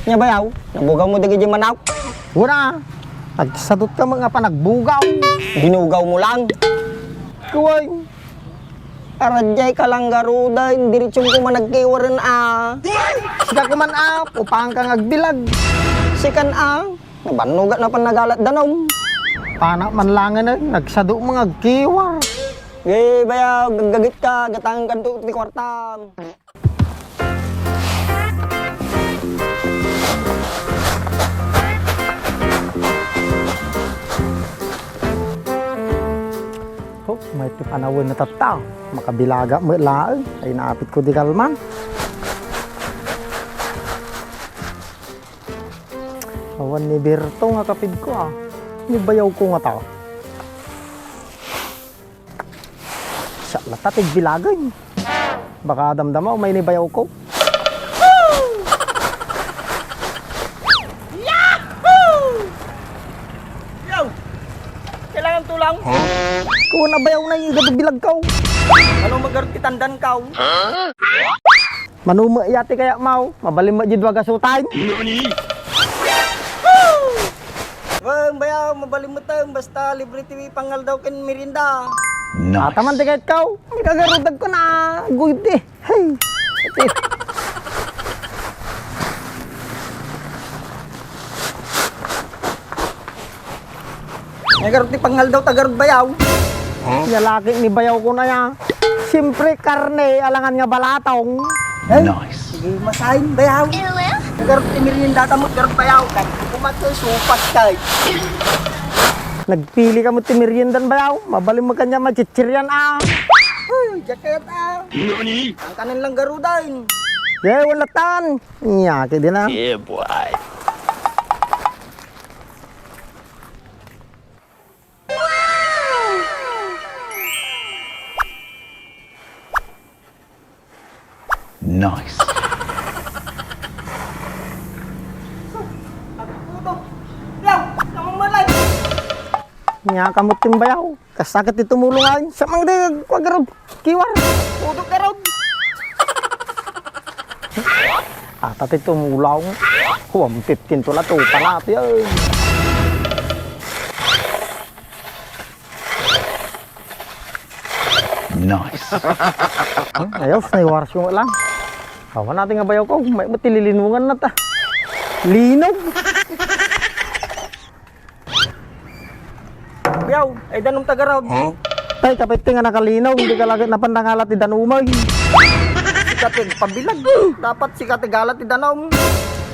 Nya bayaw, nabugaw mo digi manaw. Wala. Nagsadot ka mga pa nagbugaw. Binugaw mo lang. Kuway. Arajay ka lang garuda, diritsong ko managkiwaran Sika ka man upang ka ngagbilag. Sikan nabanugat na panagalat danom. Panak man langan nagsado mga kiwar. Bayaw, gagagit ka, gatang kanto ti kwarta. Oh, may panawin na tataw. Makabilaga mo laang. Ay naapit ko di kalman. Awan ni Berto nga kapid ko Ni bayaw ko nga tao. Siya latatig bilagay. Baka damdama may ni bayaw ko. Kailangan tulang. Kung nabayaw na yung bilag ka. Ano magartitandan ka? Manuma yati kaya mau. Mabalim ma jidwa gasutay. Bayaw, mabalimutang basta libre TV pangal daw ken merinda. Nice. Taman tiket kau. Kagarudag ko na. Good eh. Hey. Okay. Nagarti pangal daw tagarud bayaw. Yalaki ni bayaw ko na yan. Siyempre karne, alangan nga balatong. Nice. Sige, masahin bayaw. Nagarti merinda ta mo garud bayaw. Kumatay supas kay. Nagpili ka mo timiryendan bayaw. Mabalim mo kanya machichiryan Jacket Nani? Ang kanin lang garudain. Yeah, wala tan. Nyaki din Yeah, boy. Nice. Nya kamot tim bayaw. Kasakit ito mulungan. Sa mga day, kwagarod. Kiwar. Udok garod. Atat ito mulaw. Huwam 15 tula to. Palati ay. Nice. Ayos, naiwaras yung lang. Hawa natin nga bayaw ko. May matililinungan na ta. Linog. Bayaw, ay danom tagarod. Tay, kapit nga nakalinaw. Hindi ka lagi napandangalat ni Danumay. Sikatig pabilag. Dapat sikatig galat ti danom.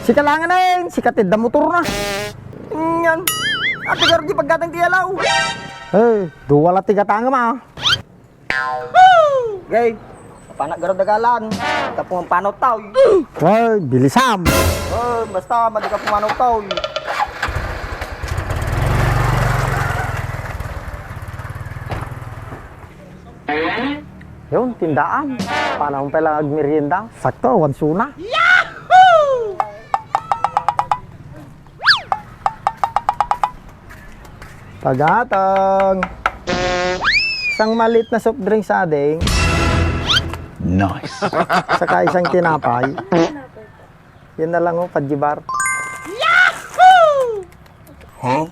Sikalangan na yun. Sikatid na motor na. Yan. Ate garod di paggatang tiyalaw. Eh, duwala tiga tanga ma. Gay, panak garod dagalan. Kapung panaw tao. Ay, bilisam. Basta madi ka pumanaw tao. Yun, tindaan. Panahon pala agmerienda. Sakto, wansuna. Pagatang. Isang malit na soft drink sa ading. Nice. Saka isang tinapay. Yan na lang padjibar. Huh?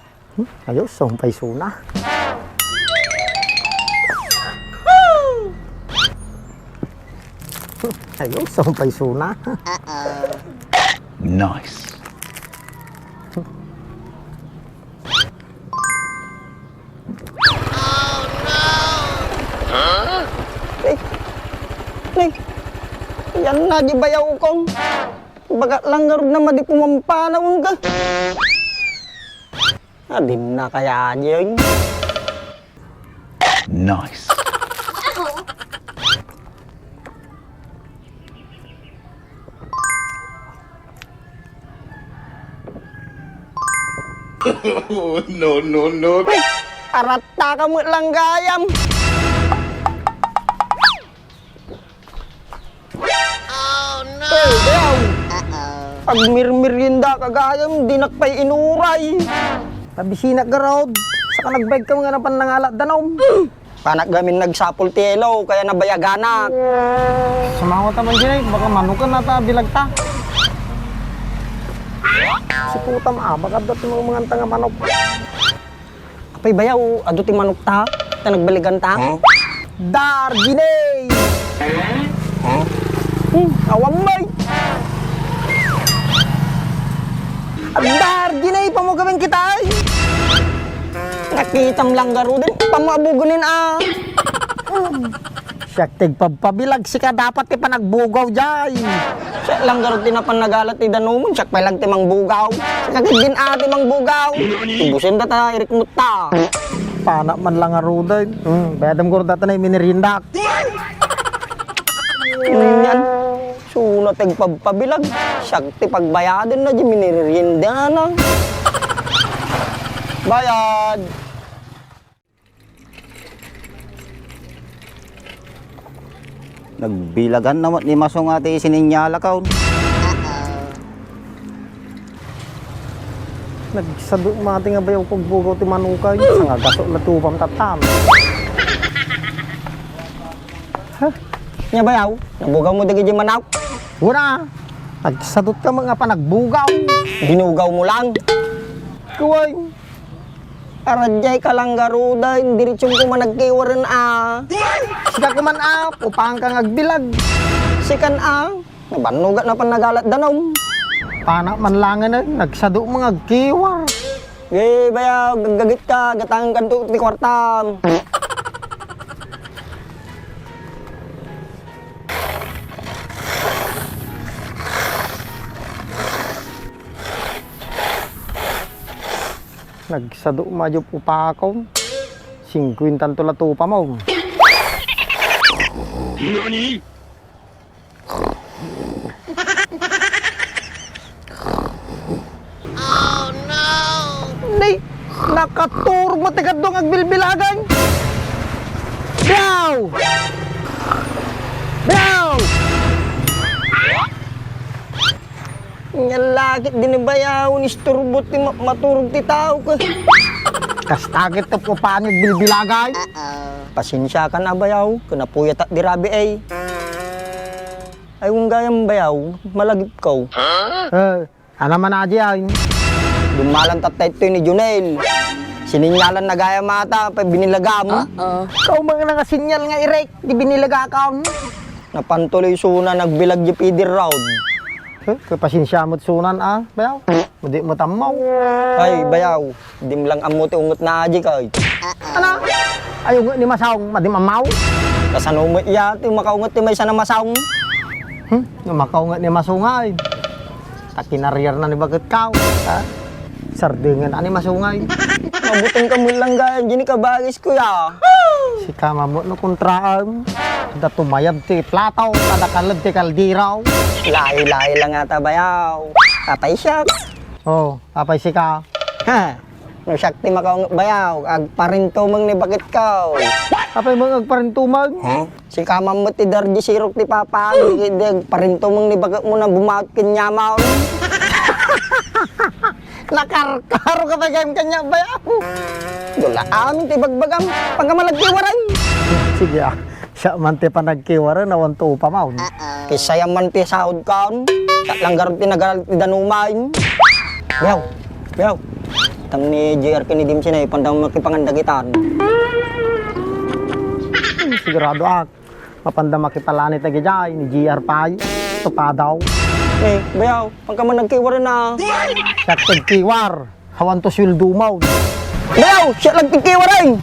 Ayos, sumpay suna. Ayos, sumpay suna. Nice. Yan na di bayaw kong. Bagat lang garod na madi pumampanaw ka. Adin na kaya yun. Nice. no. Arata ka mo lang gayam. Bayaw. Pag mirmirinda ka gayam, di nakpay inuray. Pabisina garod. Saka nagbag ka mga napanangalat danom. Panak gamin nagsapul tiyelo, kaya nabayaganak. Sumangot naman dyan baka manukan na ta, bilag ta. Si putam baka dati mga tanga manok. Apay bayaw, ado ti manok ta, ta nagbalikan ta. Darginay! Awang may! Darginay pa mo gawin kita ay! Nakitam lang garo din, pamabugunin Siyak tigpabilag si ka dapat ti panagbugaw jay! Siya lang garo tinapan nagalat ti danumon, siya pa lang timang bugaw. Siya kagid din mang bugaw. Tubusin ta irik mo ta. Panak man lang aruday. Bedam ko data na minirindak. Yan. Sunat tigpabilag. Siya ti pagbayadin na di minirinda na. Bayad. Nagbilagan naman ni Masong ate sininyala kaon. Nagsado mati nga bayaw kog bugaw ti manukay. Sa nga gaso na tupam tatam. Nya bayaw, nabugaw mo dagi di manaw. Wala! Nagsadot ka mga panagbugaw. Binugaw mo lang. Kuway! Arajay ka lang garuda, diritsong ko managkiwaran Sika kuman upang kang agbilag. Sikan nabanugat na panagalat danom. Panak man langan na, nagsado mga agkiwar. Bayaw, gagagit ka, gatang kanto ti kwartam. Nagsado madyo upakon. 50 tula tupa mo. Nay, nakaturbo ti kadtong agbilbilagan. Biyaw! Biyaw! Nyalagit din ni bayaw, nisturbot ti maturog ti tao ka. Kastagit to po paano bilbilagay. Pasensya ka na bayaw, kanapuyat at dirabi ay. Ay kung gayang bayaw, malagip ko. Ano man na dyan? Dumalang tatay ito ni Junel. Sininyalan na gaya mata, pa binilagam. Ikaw mga nakasinyal nga irek, di binilaga ka. Napantuloy suna, nagbilag di pidir round. Kapasensya mo't sunan bayaw. Hindi mo tamaw. Ay bayaw, dim lang amuti ungot na aji ka. Ano? Ayaw nga ni masawang, madimamaw. Kasano mo iya, ti makaungot ti may sana masawang. Makaw nga ni masungay. Takinaryer na ni bagat kaw. Sardingan ani masungay. Mabuting ka mo lang gaya, dyan ka bagis kuya. Si kamamot no kontraan. Da tumayab ti plataw, kada kalad ti kaldiraw. Lahi-lahi lang ata bayaw. Tatay siya. Oh, apay si ka. Ha? No siya ti makaungot bayaw, agparinto mang ni bakit ka. Apay mga agparintumag. Si kamam mo ti darji sirok ti papa, di agparinto mang ni bakit mo na bumaot kinyamaw. Nakarkaro ka pa kanya bayaw. Dula amin ti bagbagam, pagkamalagkiwaran. Sige siya man ti panagkiwara na wanto pa maun. Kisaya man ti saod kaon, langgar ti nagaral ti danumain. Bayaw, bayaw. Tang ni JR kinidim sinay, pandang makipangandagitan. Sigurado mapanda makipalanit na gijay ni JR pa ito pa daw. Bayaw, pagka man nagkiwaran na. Siya tagkiwar, hawan to swildo maun. Bayaw, siya lang tikiwaran.